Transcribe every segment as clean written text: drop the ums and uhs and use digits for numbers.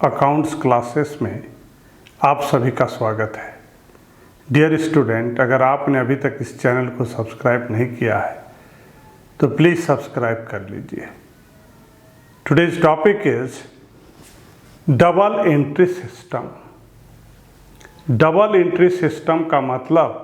Accounts classes में आप सभी का स्वागत है। डियर स्टूडेंट, अगर आपने अभी तक इस चैनल को सब्सक्राइब नहीं किया है तो प्लीज़ सब्सक्राइब कर लीजिए। Today's topic is double entry system. Double entry system का मतलब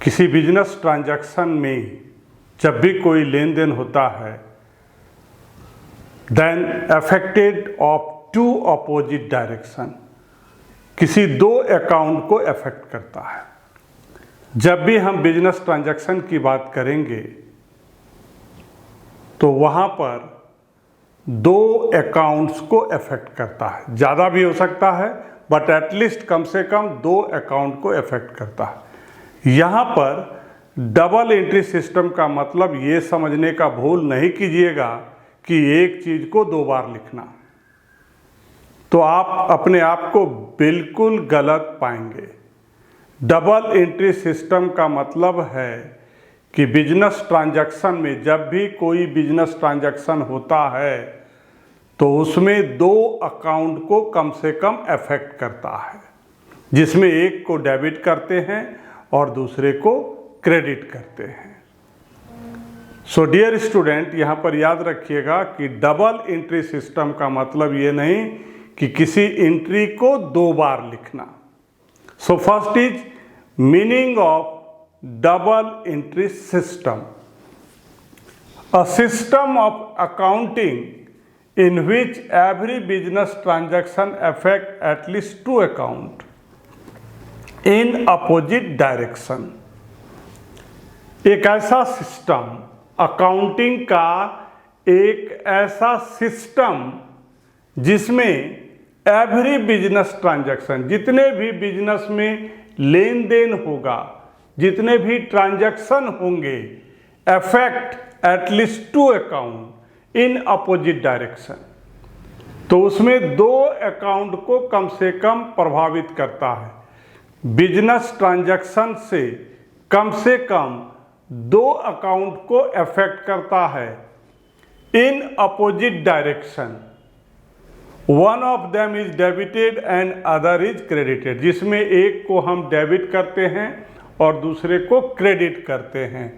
किसी बिजनेस ट्रांजैक्शन में जब भी कोई लेन देन होता है then affected of two opposite direction, किसी दो अकाउंट को अफेक्ट करता है। जब भी हम बिजनेस ट्रांजैक्शन की बात करेंगे तो वहाँ पर दो अकाउंट्स को अफेक्ट करता है। ज़्यादा भी हो सकता है बट एटलीस्ट कम से कम दो अकाउंट को अफेक्ट करता है। यहाँ पर डबल एंट्री सिस्टम का मतलब ये समझने का भूल नहीं कीजिएगा कि एक चीज़ को दो बार लिखना, तो आप अपने आप को बिल्कुल गलत पाएंगे। डबल एंट्री सिस्टम का मतलब है कि बिजनेस ट्रांजैक्शन में जब भी कोई बिजनेस ट्रांजैक्शन होता है तो उसमें दो अकाउंट को कम से कम अफेक्ट करता है, जिसमें एक को डेबिट करते हैं और दूसरे को क्रेडिट करते हैं। सो डियर स्टूडेंट, यहाँ पर याद रखिएगा कि डबल एंट्री सिस्टम का मतलब ये नहीं कि किसी एंट्री को दो बार लिखना। So first is meaning of double entry system, a system of accounting in which every business transaction affect at least to account in opposite direction. एक ऐसा सिस्टम, अकाउंटिंग का एक ऐसा सिस्टम जिसमें एवरी बिजनेस ट्रांजैक्शन, जितने भी बिजनेस में लेन then होगा, जितने भी ट्रांजैक्शन होंगे, affect at least to account in opposite direction, तो उसमें दो अकाउंट को कम से कम प्रभावित करता है। बिजनेस ट्रांजैक्शन से कम दो अकाउंट को अफेक्ट करता है इन opposite direction. One of them is debited and other is credited, जिसमें एक को हम डेबिट करते हैं और दूसरे को क्रेडिट करते हैं।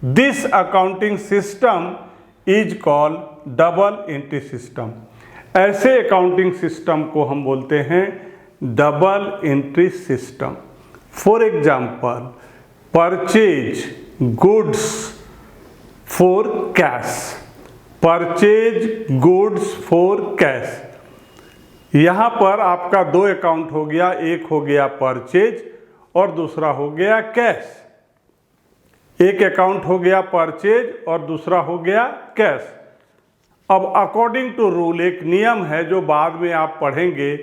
This accounting system is called double entry system. ऐसे अकाउंटिंग सिस्टम को हम बोलते हैं double entry system. For example, purchase goods for cash, purchase goods for cash. यहाँ पर आपका दो अकाउंट हो गया, एक हो गया परचेज और दूसरा हो गया कैश। एक अकाउंट हो गया परचेज और दूसरा हो गया कैश। अब अकॉर्डिंग टू रूल एक नियम है जो बाद में आप पढ़ेंगे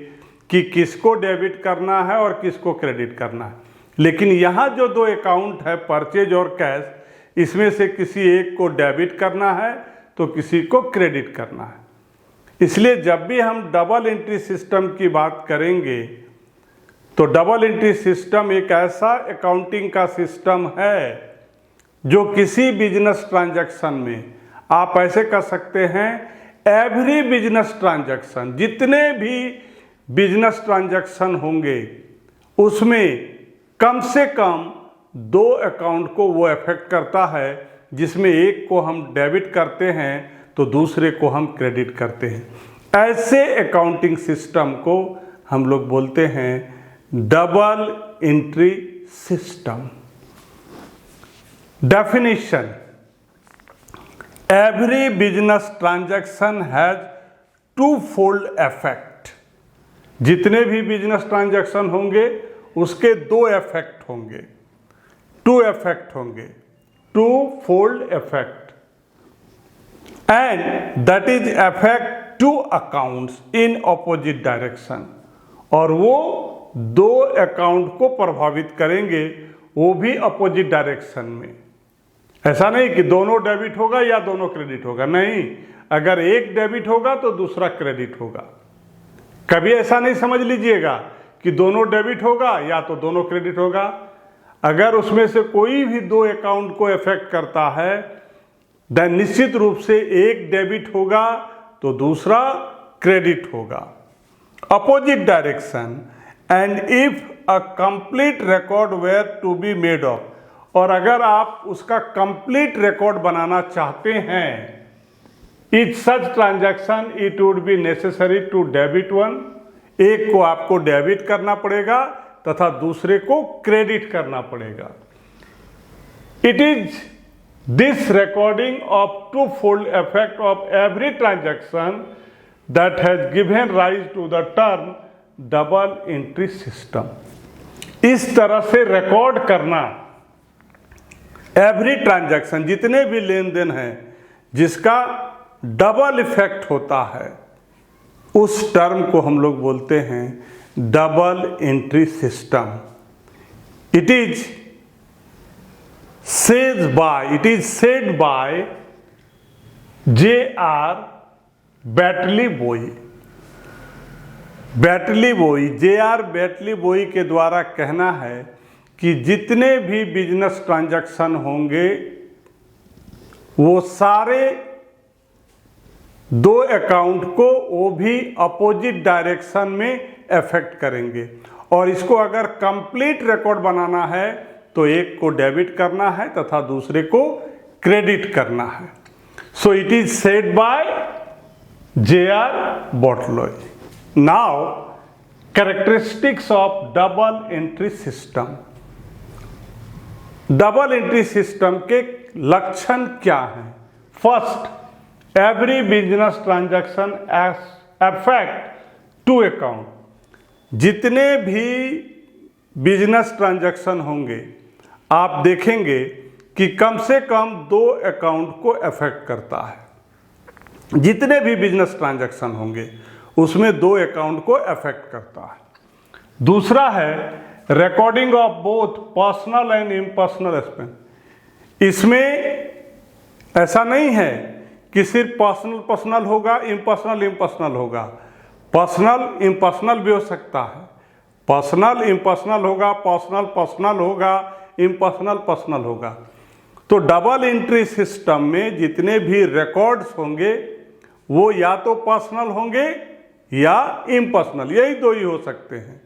कि किसको डेबिट करना है और किसको क्रेडिट करना है। लेकिन यहाँ जो दो अकाउंट है परचेज और कैश, इसमें से किसी एक को डेबिट करना है तो किसी को क्रेडिट करना है। इसलिए जब भी हम डबल एंट्री सिस्टम की बात करेंगे तो डबल एंट्री सिस्टम एक ऐसा अकाउंटिंग का सिस्टम है जो किसी बिजनेस ट्रांजैक्शन में आप ऐसे कर सकते हैं, एवरी बिजनेस ट्रांजैक्शन, जितने भी बिजनेस ट्रांजैक्शन होंगे उसमें कम से कम दो अकाउंट को वो अफेक्ट करता है, जिसमें एक को हम डेबिट करते हैं तो दूसरे को हम क्रेडिट करते हैं। ऐसे अकाउंटिंग सिस्टम को हम लोग बोलते हैं double entry system. Definition, every business transaction has two fold effect. जितने भी बिजनेस ट्रांजैक्शन होंगे उसके दो इफेक्ट होंगे, टू इफेक्ट होंगे, two fold effect, and that is effect two accounts in opposite direction. और वो दो अकाउंट को प्रभावित करेंगे, वो भी अपोजिट डायरेक्शन में। ऐसा नहीं कि दोनों डेबिट होगा या दोनों क्रेडिट होगा, नहीं, अगर एक डेबिट होगा तो दूसरा क्रेडिट होगा। कभी ऐसा नहीं समझ लीजिएगा कि दोनों डेबिट होगा या तो दोनों क्रेडिट होगा। अगर उसमें से कोई भी दो अकाउंट को अफेक्ट करता है देन निश्चित रूप से एक डेबिट होगा तो दूसरा क्रेडिट होगा। Opposite direction and if a complete record were to be made of, और अगर आप उसका कंप्लीट रिकॉर्ड बनाना चाहते हैं, each such transaction it would be necessary to debit one, एक को आपको डेबिट करना पड़ेगा तथा दूसरे को क्रेडिट करना पड़ेगा। It is this recording of two fold effect of every transaction that has given rise to the term double entry system. इस तरह से रिकॉर्ड करना एवरी ट्रांजैक्शन, जितने भी लेन देन हैं जिसका डबल इफेक्ट होता है, उस टर्म को हम लोग बोलते हैं double entry system. It is said by J.R. बैटली बोई। J.R. बैटली बोई के द्वारा कहना है कि जितने भी बिजनेस ट्रांजैक्शन होंगे वो सारे दो अकाउंट को वो भी अपोजिट डायरेक्शन में अफेक्ट करेंगे, और इसको अगर कंप्लीट रिकॉर्ड बनाना है तो एक को डेबिट करना है तथा दूसरे को क्रेडिट करना है। So it is said by J.R. बैटली। Now characteristics of double entry system. Double entry system के लक्षण क्या हैं? First, every business transaction affect two account. जितने भी बिजनेस ट्रांजैक्शन होंगे आप देखेंगे कि कम से कम दो अकाउंट को अफेक्ट करता है। जितने भी बिजनेस ट्रांजैक्शन होंगे उसमें दो अकाउंट को अफेक्ट करता है। दूसरा है recording of both personal and impersonal expense. इसमें ऐसा नहीं है कि सिर्फ पर्सनल होगा, इम्पर्सनल होगा। पर्सनल इम्पर्सनल भी हो सकता है, पर्सनल इम्पर्सनल होगा, पर्सनल होगा, इम्पर्सनल होगा। तो डबल एंट्री सिस्टम में जितने भी रिकॉर्ड्स होंगे वो या तो पर्सनल होंगे या इम्पर्सनल, यही दो ही हो सकते हैं।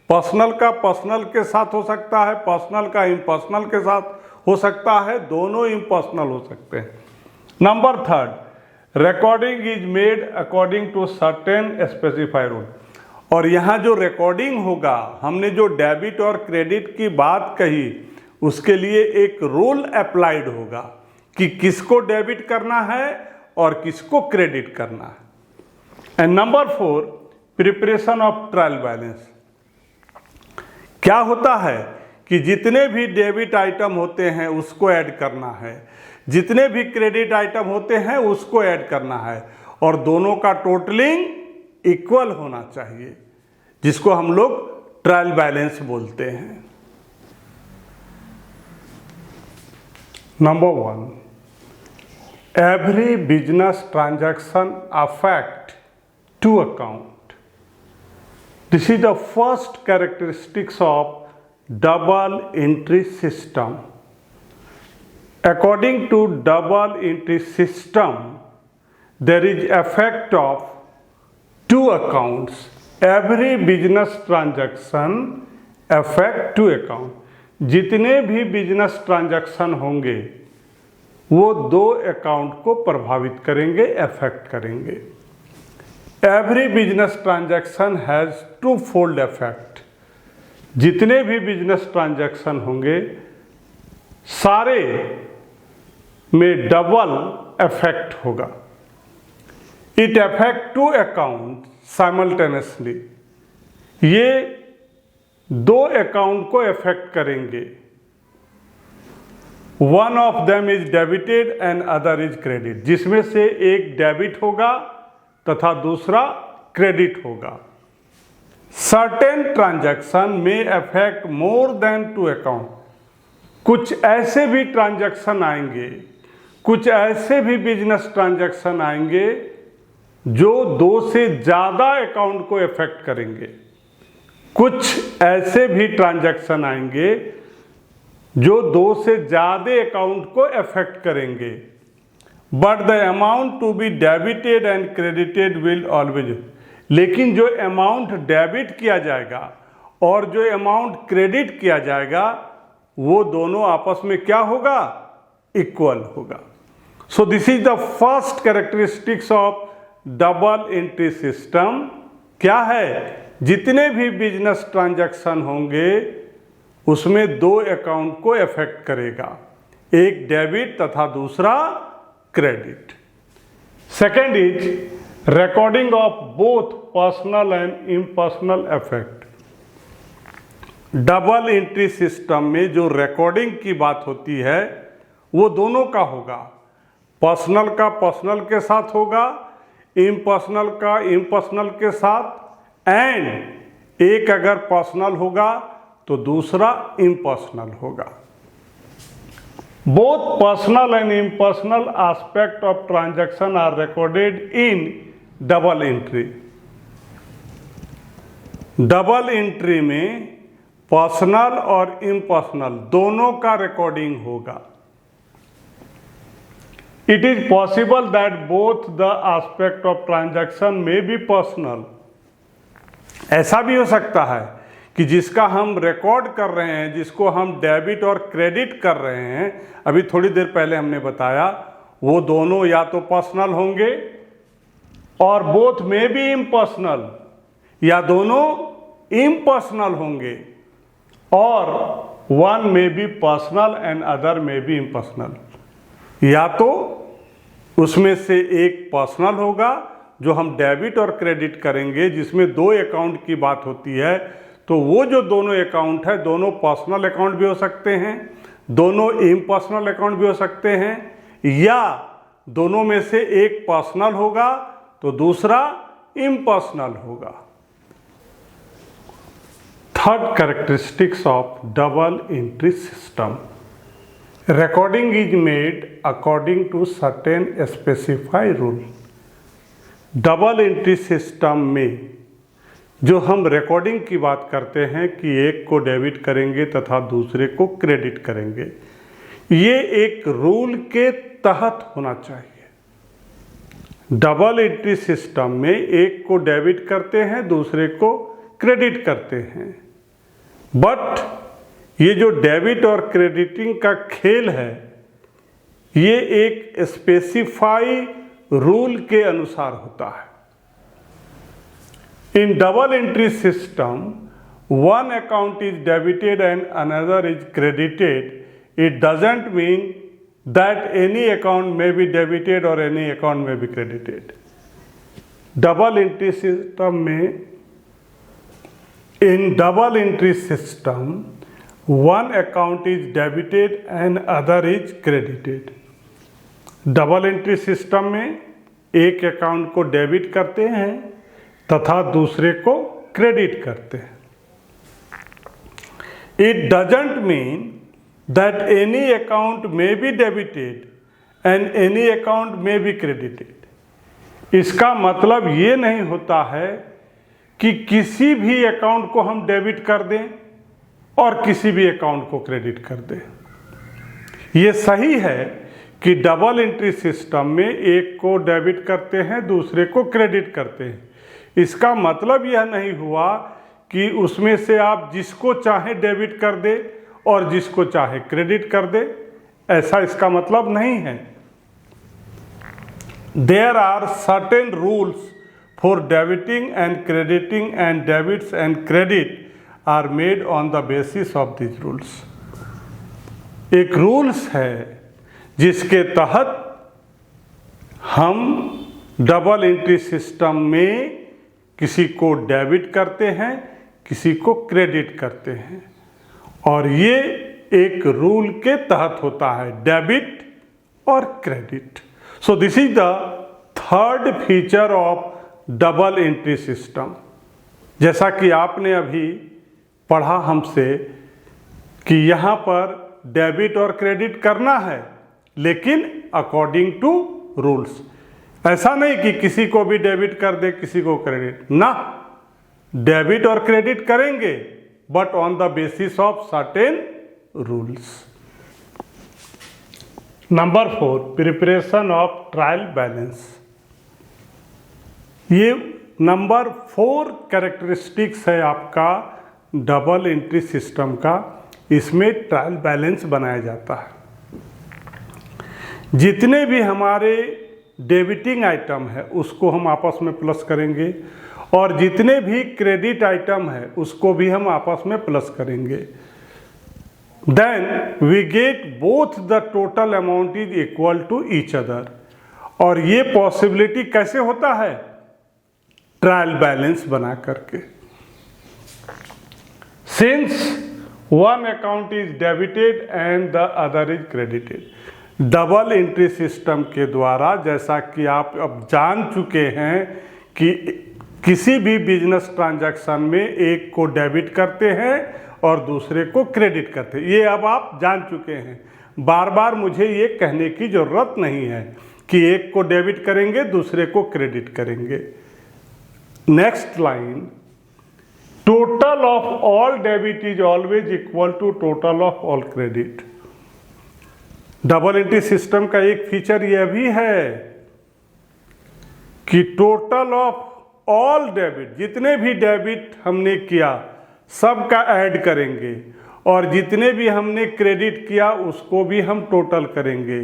पर्सनल का पर्सनल के साथ हो सकता है, पर्सनल का इम्पर्सनल के साथ हो सकता है, दोनों इम्पर्सनल हो सकते हैं। Number third, recording is made according to certain specified rule. और यहाँ जो रिकॉर्डिंग होगा, हमने जो डेबिट और क्रेडिट की बात कही, उसके लिए एक रूल अप्लाइड होगा कि किसको डेबिट करना है और किसको क्रेडिट करना है। And number four, preparation of trial balance. क्या होता है कि जितने भी डेबिट आइटम होते हैं उसको ऐड करना है, जितने भी क्रेडिट आइटम होते हैं उसको ऐड करना है, और दोनों का टोटलिंग इक्वल होना चाहिए, जिसको हम लोग ट्रायल बैलेंस बोलते हैं। Number one, every business transaction affect two account. This is the first characteristics of double entry system. According to double entry system, there is effect of two accounts. Every business transaction affect two account. जितने भी business transaction होंगे वो दो account को प्रभावित करेंगे, affect करेंगे। Every business transaction has two fold effect. जितने भी बिजनेस ट्रांजैक्शन होंगे सारे में डबल इफेक्ट होगा। It affect two account simultaneously. ये दो अकाउंट को इफेक्ट करेंगे। One of them is debited and other is credit, जिसमें से एक डेबिट होगा तथा दूसरा क्रेडिट होगा। सर्टेन ट्रांजैक्शन में affect more than two account. कुछ ऐसे भी ट्रांजैक्शन आएंगे, कुछ ऐसे भी बिजनेस ट्रांजैक्शन आएंगे जो दो से ज़्यादा अकाउंट को इफेक्ट करेंगे। कुछ ऐसे भी ट्रांजैक्शन आएंगे जो दो से ज़्यादा अकाउंट को इफेक्ट करेंगे। But the amount to be debited and credited will always, लेकिन जो अमाउंट डेबिट किया जाएगा और जो अमाउंट क्रेडिट किया जाएगा वो दोनों आपस में क्या होगा, इक्वल होगा। So this is the first characteristics of double entry system. क्या है, जितने भी बिजनेस ट्रांजैक्शन होंगे उसमें दो अकाउंट को अफेक्ट करेगा, एक डेबिट तथा दूसरा credit. Second is recording of both personal and impersonal effect. Double entry system में जो रिकॉर्डिंग की बात होती है वो दोनों का होगा, पर्सनल का पर्सनल के साथ होगा, इम्पर्सनल का इम्पर्सनल के साथ, एंड एक अगर पर्सनल होगा तो दूसरा इम्पर्सनल होगा। Both personal and impersonal aspect of transaction are recorded in double entry. Double entry में पर्सनल और इम्पर्सनल दोनों का रिकॉर्डिंग होगा। It is possible that both the aspect of transaction may be personal. ऐसा भी हो सकता है कि जिसका हम रिकॉर्ड कर रहे हैं, जिसको हम डेबिट और क्रेडिट कर रहे हैं, अभी थोड़ी देर पहले हमने बताया, वो दोनों या तो पर्सनल होंगे और बोथ में भी इम्पर्सनल, या दोनों इम्पर्सनल होंगे और वन में बी पर्सनल एंड अदर में बी इम्पर्सनल। या तो उसमें से एक पर्सनल होगा जो हम डेबिट और क्रेडिट करेंगे, जिसमें दो अकाउंट की बात होती है, तो वो जो दोनों अकाउंट है दोनों पर्सनल अकाउंट भी हो सकते हैं, दोनों इम्पर्सनल अकाउंट भी हो सकते हैं, या दोनों में से एक पर्सनल होगा तो दूसरा इम्पर्सनल होगा। Third characteristics of double entry system, recording is made according to certain specified rule. Double entry system में जो हम रिकॉर्डिंग की बात करते हैं कि एक को डेबिट करेंगे तथा दूसरे को क्रेडिट करेंगे, ये एक रूल के तहत होना चाहिए। डबल एंट्री सिस्टम में एक को डेबिट करते हैं, दूसरे को क्रेडिट करते हैं, बट ये जो डेबिट और क्रेडिटिंग का खेल है ये एक स्पेसिफाई रूल के अनुसार होता है। In double entry system, one account is debited and another is credited. It doesn't mean that any account may be debited or any account may be credited. Double entry system में, in double entry system, one account is debited and other is credited. Double entry system में एक account को debit करते हैं तथा दूसरे को credit करते हैं। It doesn't mean that any account में be debited and any account में बी क्रेडिटेड। इसका मतलब ये नहीं होता है कि किसी भी अकाउंट को हम डेबिट कर दें और किसी भी अकाउंट को क्रेडिट कर दें। ये सही है कि डबल एंट्री सिस्टम में एक को डेबिट करते हैं, दूसरे को क्रेडिट करते हैं। इसका मतलब यह नहीं हुआ कि उसमें से आप जिसको चाहे डेबिट कर दे और जिसको चाहे क्रेडिट कर दे, ऐसा इसका मतलब नहीं है। There are certain rules for debiting and crediting and debits and credit are made on the basis of this rules. एक रूल्स है जिसके तहत हम डबल एंट्री सिस्टम में किसी को डेबिट करते हैं, किसी को क्रेडिट करते हैं, और ये एक रूल के तहत होता है, डेबिट और credit. So this is the third feature of double entry system. जैसा कि आपने अभी पढ़ा हमसे कि यहाँ पर डेबिट और क्रेडिट करना है, लेकिन अकॉर्डिंग टू रूल्स। ऐसा नहीं कि किसी को भी डेबिट कर दे, किसी को क्रेडिट ना, डेबिट और क्रेडिट करेंगे but on the basis of certain rules. Number 4, preparation of trial balance. ये नंबर 4 कैरेक्टरिस्टिक्स है आपका डबल एंट्री सिस्टम का। इसमें ट्रायल बैलेंस बनाया जाता है। जितने भी हमारे डेबिटिंग आइटम है उसको हम आपस में प्लस करेंगे और जितने भी क्रेडिट आइटम है उसको भी हम आपस में प्लस करेंगे। Then we get both the total amount is equal to each other. और ये पॉसिबिलिटी कैसे होता है? ट्रायल बैलेंस बना करके। Since one account is debited and the other is credited, double entry system के द्वारा, जैसा कि आप अब जान चुके हैं कि किसी भी बिजनेस ट्रांजैक्शन में एक को डेबिट करते हैं और दूसरे को क्रेडिट करते हैं। ये अब आप जान चुके हैं। बार बार मुझे ये कहने की ज़रूरत नहीं है कि एक को डेबिट करेंगे दूसरे को क्रेडिट करेंगे। Next line, total of all debit is always equal to total of all credit. Double entry system का एक फीचर यह भी है कि टोटल ऑफ ऑल डेबिट, जितने भी डेबिट हमने किया सबका ऐड करेंगे और जितने भी हमने क्रेडिट किया उसको भी हम टोटल करेंगे।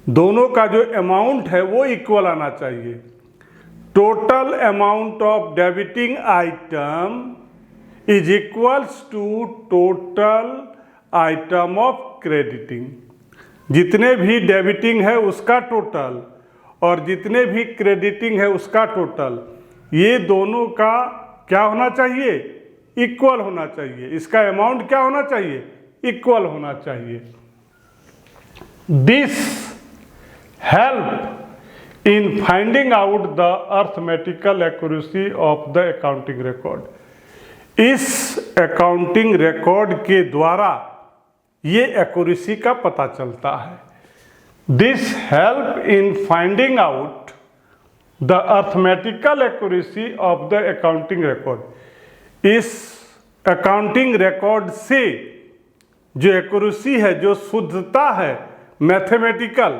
दोनों का जो अमाउंट है वो इक्वल आना चाहिए। Total amount of debiting item is equals to total item of crediting. जितने भी डेबिटिंग है उसका टोटल और जितने भी क्रेडिटिंग है उसका टोटल, ये दोनों का क्या होना चाहिए? इक्वल होना चाहिए। इसका अमाउंट क्या होना चाहिए? इक्वल होना चाहिए। This help in finding out the arithmetical accuracy of the accounting record. इस अकाउंटिंग रिकॉर्ड के द्वारा ये एक्यूरेसी का पता चलता है। This help in finding out the arithmetical accuracy of the accounting record. इस अकाउंटिंग रिकॉर्ड से जो एक्यूरेसी है, जो शुद्धता है मैथमेटिकल,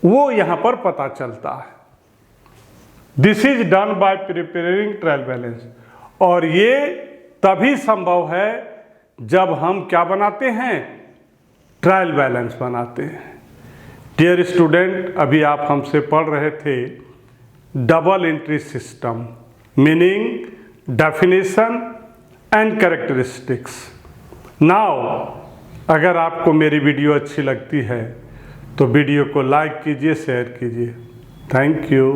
वो यहां पर पता चलता है। This is done by preparing trial balance. और ये तभी संभव है जब हम क्या बनाते हैं? ट्रायल बैलेंस बनाते हैं। डियर स्टूडेंट, अभी आप हमसे पढ़ रहे थे double entry system, meaning, definition and characteristics. Now अगर आपको मेरी वीडियो अच्छी लगती है तो वीडियो को लाइक कीजिए, शेयर कीजिए। Thank you.